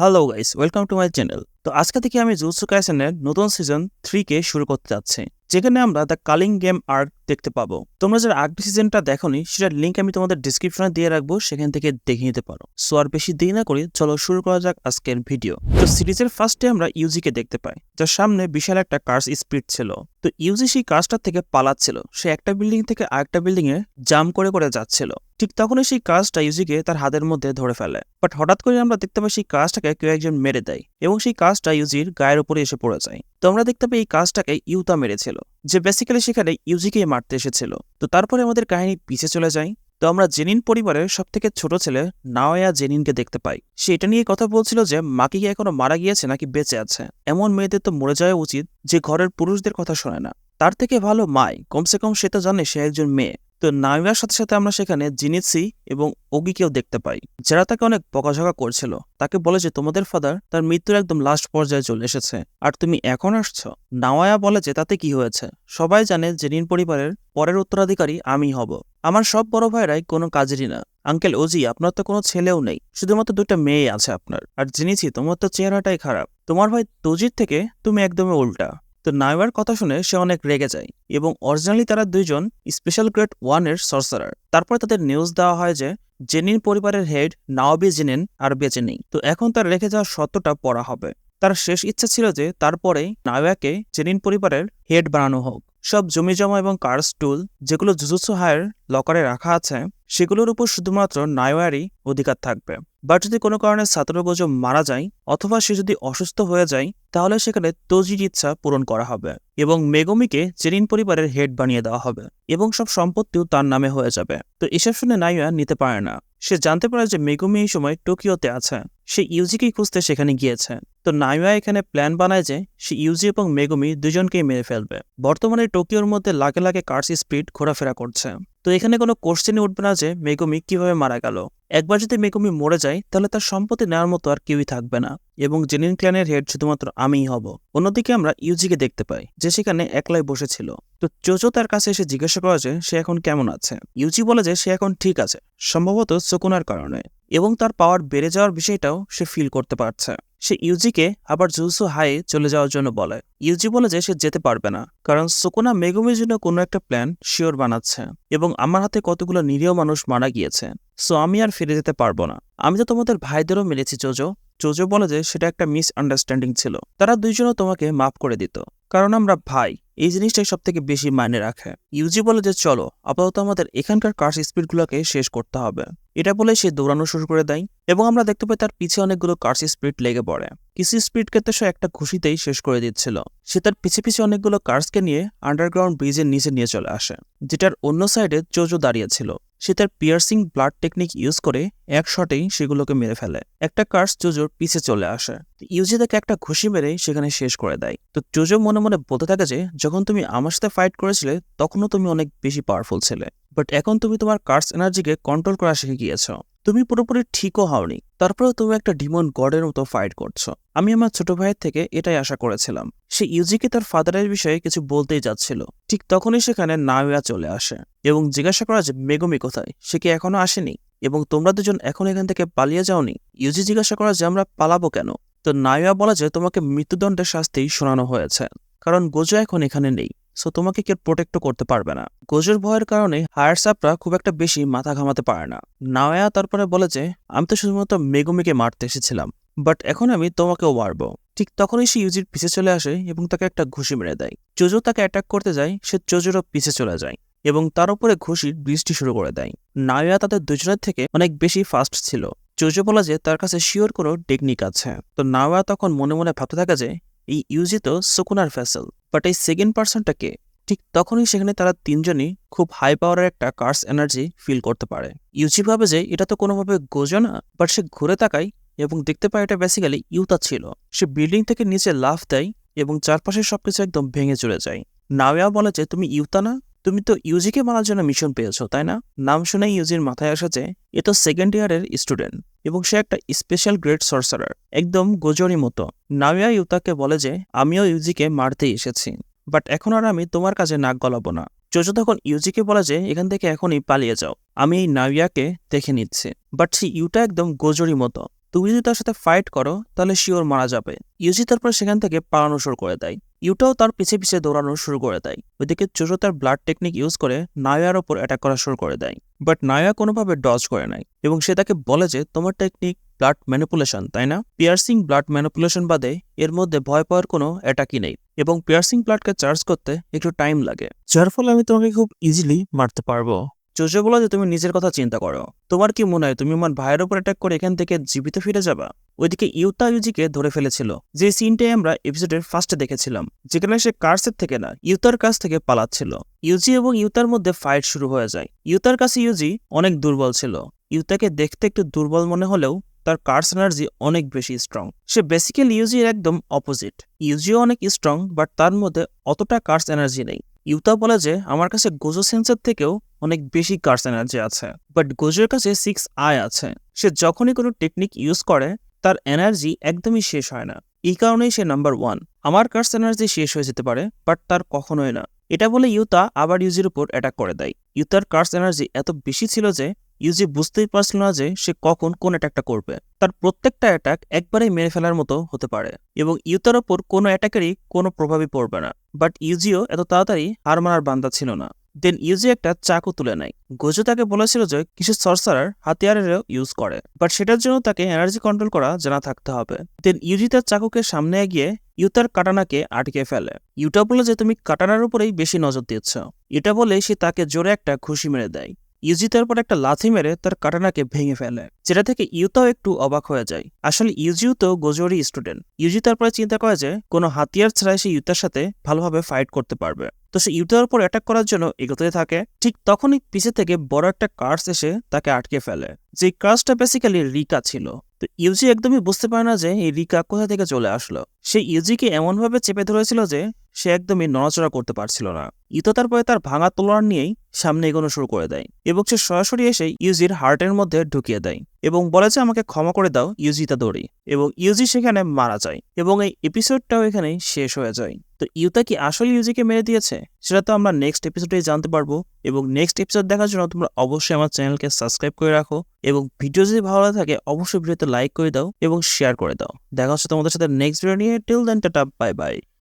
Hello guys, welcome to my channel. তো আজকে থেকে আমি জুজুৎসু কাইসেনের নতুন সিজন 3 কে শুরু করতে যাচ্ছি, যেখানে আমরা দ্য কালিং গেম আর্ক দেখতে পাবো। তোমরা যারা আগের সিজনটা দেখোনি সেটার লিঙ্ক আমি তোমাদের ডিসক্রিপশনে দিয়ে রাখবো, সেখান থেকে দেখে নিতে পারো। সো আর বেশি দেরি না করি, চলো শুরু করা যাক আজকের ভিডিও। তো সিরিজের ফার্স্টে আমরা ইউজিকে দেখতে পাই, যার সামনে বিশাল একটা কার্স স্পিড ছিল। তো ইউজি সেই কার্সটার থেকে পালাচ্ছিল, সে একটা বিল্ডিং থেকে আরেকটা বিল্ডিং এ জাম্প করে করে যাচ্ছিল। ঠিক তখনই সেই কাজটা ইউজিকে তার হাতের মধ্যে ধরে ফেলে, বাট হঠাৎ করে আমরা দেখতে পাই সেই কাজটাকে কেউ একজন মেরে দেয় এবং সেই কাজটা ইউজির গায়ের উপরে এসে পড়ে যায়। তো আমরা দেখতে পাই এই কাজটাকে ইউতা মেরেছিল, যে বেসিক্যালি সেখানে ইউজিকেই মারতে এসেছিল। তো তারপরে আমাদের কাহিনী পিছে চলে যায়। তো আমরা জেনিন পরিবারের সব থেকে ছোট ছেলে নাওয়া জেনিনকে দেখতে পাই। সে এটা নিয়ে কথা বলছিল যে মাকি কি এখনো মারা গিয়েছে নাকি বেঁচে আছে। এমন মেয়েদের তো মরে যাওয়া উচিত যে ঘরের পুরুষদের কথা শোনে না। তার থেকে ভালো মাই, কমসে কম সে তো জানে সে একজন মেয়ে। তো নাওয়ার সাথে সাথে আমরা সেখানে জিনিৎসি এবং ওগিকেও দেখতে পাই, যারা তাকে অনেক বকাঝকা করছিল। তাকে বলে যে তোমাদের ফাদার তার মৃত্যুর একদম লাস্ট পর্যায়ে চলে এসেছে, আর তুমি এখন আসছো। নাওয়া বলে যে তাতে কি হয়েছে, সবাই জানে জেনিন পরিবারের পরের উত্তরাধিকারী আমি হব। আমার সব বড় ভাইরাই কোনো কাজেরই না। আঙ্কেল ওজি, আপনার তো কোনো ছেলেও নেই, শুধুমাত্র দুটো মেয়ে আছে আপনার। আর জেনেছি তোমার তো চেহারাটাই খারাপ, তোমার ভাই তোজির থেকে তুমি একদমই উল্টা। তো নাওয়ার কথা শুনে সে অনেক রেগে যায়, এবং অরিজিনালি তারা দুইজন স্পেশাল গ্রেড 1 এর সর্সারার। তারপরে তাদের নিউজ দেওয়া হয় যে জেনিন পরিবারের হেড নাওয়াবি জেনিন আর বেঁচে নেই। তো এখন তার রেখে যাওয়া সত্যটা পড়া হবে। তার শেষ ইচ্ছা ছিল যে তারপরে নাওয়াকে জেনিন পরিবারের হেড বানানো হোক। সব জমি জমা এবং কার্স টুল যেগুলো জুজুৎসু হায়ের লকারে রাখা আছে, সেগুলোর উপর শুধুমাত্র নাওয়ারই অধিকার থাকবে। বাট যদি কোনো কারণে সাতোরু গোজো মারা যায় অথবা সে যদি অসুস্থ হয়ে যায়, তাহলে সেখানে তোজির ইচ্ছা পূরণ করা হবে এবং মেগুমিকে জেনিন পরিবারের হেড বানিয়ে দেওয়া হবে এবং সব সম্পত্তিও তার নামে হয়ে যাবে। তো এসব শুনে নাওয়া নিতে পারে না। সে জানতে পারে যে মেগুমি এই সময় টোকিওতে আছে, সে ইউজিকেই খুঁজতে সেখানে গিয়েছে। তো নাওয়া এখানে প্ল্যান বানায় যে সে ইউজি এবং মেগুমি দুজনকেই মেরে ফেলবে। বর্তমানে টোকিওর মধ্যে লাখে লাখে কার্স স্পিড ঘোরাফেরা করছে। তো এখানে কোনো কোশ্চেনই উঠবে না যে মেগুমি কিভাবে মারা গেল। একবার যদি মেগুমি মরে যায় তাহলে তার সম্পত্তি নেওয়ার মতো আর কেউই থাকবে না, এবং জেনিন ক্ল্যানের হেড শুধুমাত্র আমিই হব। অন্যদিকে আমরা ইউজিকে দেখতে পাই যে সেখানে একলাই বসেছিল। তো জোজো তার কাছে এসে জিজ্ঞাসা করে যে সে এখন কেমন আছে। ইউজি বলে যে সে এখন ঠিক আছে, সম্ভবত সুকুনার কারণে, এবং তার পাওয়ার বেড়ে যাওয়ার বিষয়টাও সে ফিল করতে পারছে। সে ইউজিকে আবার জুজুৎসু হাই চলে যাওয়ার জন্য বলে। ইউজি বলে যে সে যেতে পারবে না, কারণ সুকুনা মেগুমির জন্য কোনো একটা প্ল্যান শিওর বানাচ্ছে, এবং আমার হাতে কতগুলো নিরীহ মানুষ মারা গিয়েছে। সো আমি আর ফিরে যেতে পারবো না। আমি তো তোমাদের ভাইদেরও মেরেছি জোজো। জোজো বলে যে সেটা একটা মিস আন্ডারস্ট্যান্ডিং ছিল, তারা দুইজনও তোমাকে মাফ করে দিত, কারণ আমরা ভাই। এই জিনিসটাই সব থেকে বেশি মাইনে রাখে। ইউজি বলে যে চলো আপাতত আমাদের এখানকার কার্স স্পিডগুলোকে শেষ করতে হবে। এটা বলে সে দৌড়ানো শুরু করে দেয়, এবং আমরা দেখতে পাই তার পিছে অনেকগুলো কার্স স্পিড লেগে পড়ে। কিছু স্পিডকে তো সে একটা ঘুষিতেই শেষ করে দিচ্ছিল। সে তার পিছে পিছে অনেকগুলো কার্সকে নিয়ে আন্ডারগ্রাউন্ড ব্রিজের নিচে নিয়ে চলে আসে, যেটার অন্য সাইডে জোজো দাঁড়িয়েছিল। সে তার পিয়ার্সিং ব্লাড টেকনিক ইউজ করে এক শটেই সেগুলোকে মেরে ফেলে। একটা কার্স জোজোর পিছে চলে আসে, ইউজি তাকে একটা ঘুষি মেরে সেখানে শেষ করে দেয়। তো জোজো মনে মনে বলতে থাকে যে যখন তুমি আমার সাথে ফাইট করেছিলে তখনও তুমি অনেক বেশি পাওয়ারফুল ছিলে, বাট এখন তুমি তোমার কার্স এনার্জিকে কন্ট্রোল করা শিখে গিয়েছ। তুমি পুরোপুরি ঠিকও হওনি, তারপরেও তুমি একটা ডিমন গডের মতো ফাইট করছো। আমি আমার ছোট ভাইয়ের থেকে এটাই আশা করেছিলাম। সে ইউজিকে তার ফাদারের বিষয়ে কিছু বলতেই যাচ্ছিল, ঠিক তখনই সেখানে নাওয়া চলে আসে এবং জিজ্ঞাসা করা যে মেগুমি কোথায়, সে কি এখনো আসেনি, এবং তোমরা দুজন এখন এখান থেকে পালিয়ে যাওনি। ইউজি জিজ্ঞাসা করা যে আমরা পালাবো কেন। তো নাওয়া বলে যে তোমাকে মৃত্যুদণ্ডের শাস্তি শোনানো হয়েছে, কারণ গোজো এখন এখানে নেই। সো তোমাকে কেউ প্রোটেক্টও করতে পারবে না। গোজোর ভয়ের কারণে হায়ার সাপরা খুব একটা বেশি মাথা ঘামাতে পারে না। নাওয়া তারপরে বলে যে আমি তো শুধুমাত্র মেগুমিকে মারতে এসেছিলাম, বাট এখন আমি তোমাকেও মারবো। ঠিক তখনই সে ইউজির পিছে চলে আসে এবং তাকে একটা ঘুষি মেরে দেয়। জোজো তাকে অ্যাটাক করতে যায়, সে জোজোরও পিছে চলে যায় এবং তার উপরে ঘুষির বৃষ্টি শুরু করে দেয়। নাওয়া তাদের দুজনের থেকে অনেক বেশি ফাস্ট ছিল। জোজো বলে যে তার কাছে শিওর কোনো টেকনিক আছে। তো নাওয়া তখন মনে মনে ভাবতে থাকে যে এই ইউজি তো সুকুনার ফ্যাসেল, বাট এই সেকেন্ড পার্সনটা কে। ঠিক তখনই সেখানে তারা তিনজনই খুব হাই পাওয়ারের একটা কার্স এনার্জি ফিল করতে পারে। ইউজি ভাবে যে এটা তো কোনোভাবে গোজো না, বাট সে ঘুরে তাকায় এবং দেখতে পায় এটা বেসিক্যালি ইউতা ছিল। সে বিল্ডিং থেকে নিচে লাফ দেয় এবং চারপাশে সবকিছু একদম ভেঙে চলে যায়। নাওয়া বলে যে তুমি ইউতা না, তুমি তো ইউজিকে মারার জন্য মিশন পেয়েছো তাই না। নাম শুনে ইউজির মাথায় আসে যে এ তো সেকেন্ড ইয়ারের স্টুডেন্ট এবং সে একটা স্পেশাল গ্রেড সর্সারার, একদম গোজোরি মতো। নাওয়া ইউতাকে বলে যে আমিও ইউজিকে মারতেই এসেছি, বাট এখন আর আমি তোমার কাছে নাক গলাবো না। জোজো তখন ইউজিকে বলে যে এখান থেকে এখনই পালিয়ে যাও, আমি এই নাওয়াকে দেখে নিচ্ছি। বাট সে ইউটা একদম গোজোরি মতো, তুমি যদি তার সাথে ফাইট করো তাহলে শিওর মারা যাবে। ইউজি তারপর সেখান থেকে পালানো শুরু করে দেয়। ইউটাও তার পিছে পিছে দৌড়ানো শুরু করে দেয়। ওইদিকে জোজো তার ব্লাড টেকনিক ইউজ করে নায়ার ওপর অ্যাটাক করা শুরু করে দেয়। বাট নায়া কোনোভাবে ডজ করে নেয় এবং সে তাকে বলে যে তোমার টেকনিক ব্লাড ম্যানিপুলেশন, তাই না? পিয়ার্সিং ব্লাড ম্যানিপুলেশন বাদে এর মধ্যে ভয় পাওয়ার কোনো অ্যাটাকই নেই এবং পিয়ার্সিং ব্লাডকে চার্জ করতে একটু টাইম লাগে, যার ফলে আমি তোমাকে খুব ইজিলি মারতে পারবো। জোজো বলে যে তুমি নিজের কথা চিন্তা করো, তোমার কি মনে হয় তুমি আমার ভাইয়ের উপর অ্যাটাক করে এখান থেকে জীবিত ফিরে যাবা? ওইদিকে ইউতা ইউজিকে ধরে ফেলেছিল, যে সিনটাই আমরা এপিসোডের ফার্স্টে দেখেছিলাম, যেখানে সে কার্সের থেকে না ইউতার কাছ থেকে পালাচ্ছিল। ইউজি এবং ইউতার মধ্যে ফাইট শুরু হয়ে যায়। ইউতার কাছে ইউজি অনেক দুর্বল ছিল। ইউতাকে দেখতে একটু দুর্বল মনে হলেও তার কার্স এনার্জি অনেক বেশি স্ট্রং। সে বেসিক্যালি ইউজির একদম অপোজিট। ইউজিও অনেক স্ট্রং, বাট তার মধ্যে অতটা কার্স এনার্জি নেই। ইউতা বলে যে আমার কাছে গোজো সেন্সের থেকেও অনেক বেশি কার্স এনার্জি আছে, বাট গোজোর কাছে 6 আই আছে। সে যখনই কোনো টেকনিক ইউজ করে তার এনার্জি একদমই শেষ হয় না। এই কারণেই সে নাম্বার 1। আমার কার্স এনার্জি শেষ হয়ে যেতে পারে, বাট তার কখনোই না। এটা বলে ইউতা আবার ইউজির উপর অ্যাটাক করে দেয়। ইউতার কার্স এনার্জি এত বেশি ছিল যে ইউজি বুঝতেই পারছিল না যে সে কখন কোন অ্যাটাকটা করবে। তার প্রত্যেকটা অ্যাটাক একবারেই মেরে ফেলার মতো হতে পারে এবং ইউতার ওপর কোনো অ্যাটাকেরই কোনো প্রভাবই পড়বে না। বাট ইউজিও এত তাড়াতাড়ি হার মানার বান্দা ছিল না। দেন ইউজি একটা চাকু তুলে নেয়। গোজো তাকে বলেছিল যে কিছু সর্সারার হাতিয়ারেরও ইউজ করে, বাট সেটার জন্য তাকে এনার্জি কন্ট্রোল করা জানা থাকতে হবে। দেন ইউজি তার চাকুকে সামনে এগিয়ে ইউতার কাটানাকে আটকে ফেলে। ইউটা বলে যে তুমি কাটানার উপরেই বেশি নজর দিচ্ছ। এটা বলে সে তাকে জোরে একটা ঘুষি মেরে দেয়। ইউজি তারপর একটা লাথি মেরে তার কাটানাকে ভেঙে ফেলে, যেটা থেকে ইউতাও একটু অবাক হয়ে যায়। আসলে ইউজিও তো গোজোরই স্টুডেন্ট। ইউজি তারপরে চিন্তা করে যে কোনো হাতিয়ার ছাড়াই সে ইউতার সাথে ভালোভাবে ফাইট করতে পারবে। তো সে ইউতার উপর অ্যাটাক করার জন্য এগোতে থাকে। ঠিক তখনই পিছে থেকে বড় একটা কার্স এসে তাকে আটকে ফেলে। যে কার্সটা বেসিক্যালি রিকা ছিল। তো ইউজি একদমই বুঝতে পারে না যে এই রিকা কোথা থেকে চলে আসলো। সে ইউজিকে এমনভাবে চেপে ধরেছিল যে সে একদমই নড়াচড়া করতে পারছিল না। ইতো তারপরে তার ভাঙা তলোয়ার নিয়েই সামনে এগোনো শুরু করে দেয় এবং সে সরাসরি এসে ইউজির হার্টের মধ্যে ঢুকিয়ে দেয় এবং বলে যে আমাকে ক্ষমা করে দাও ইউজি তাদোরি। এবং ইউজি সেখানে মারা যায় এবং এই এপিসোডটাও এখানেই শেষ হয়ে যায়। তো ইউতা কি আসলে ইউজিকে মেরে দিয়েছে সেটা তো আমরা নেক্সট এপিসোডেই জানতে পারবো। এবং নেক্সট এপিসোড দেখার জন্য তোমরা অবশ্যই আমার চ্যানেলকে সাবস্ক্রাইব করে রাখো এবং ভিডিও যদি ভালো লাগে অবশ্যই ভিডিওতে লাইক করে দাও এবং শেয়ার করে দাও। দেখা হচ্ছে তোমাদের সাথে নেক্সট ভিডিও নিয়ে। Till then tata, bye by.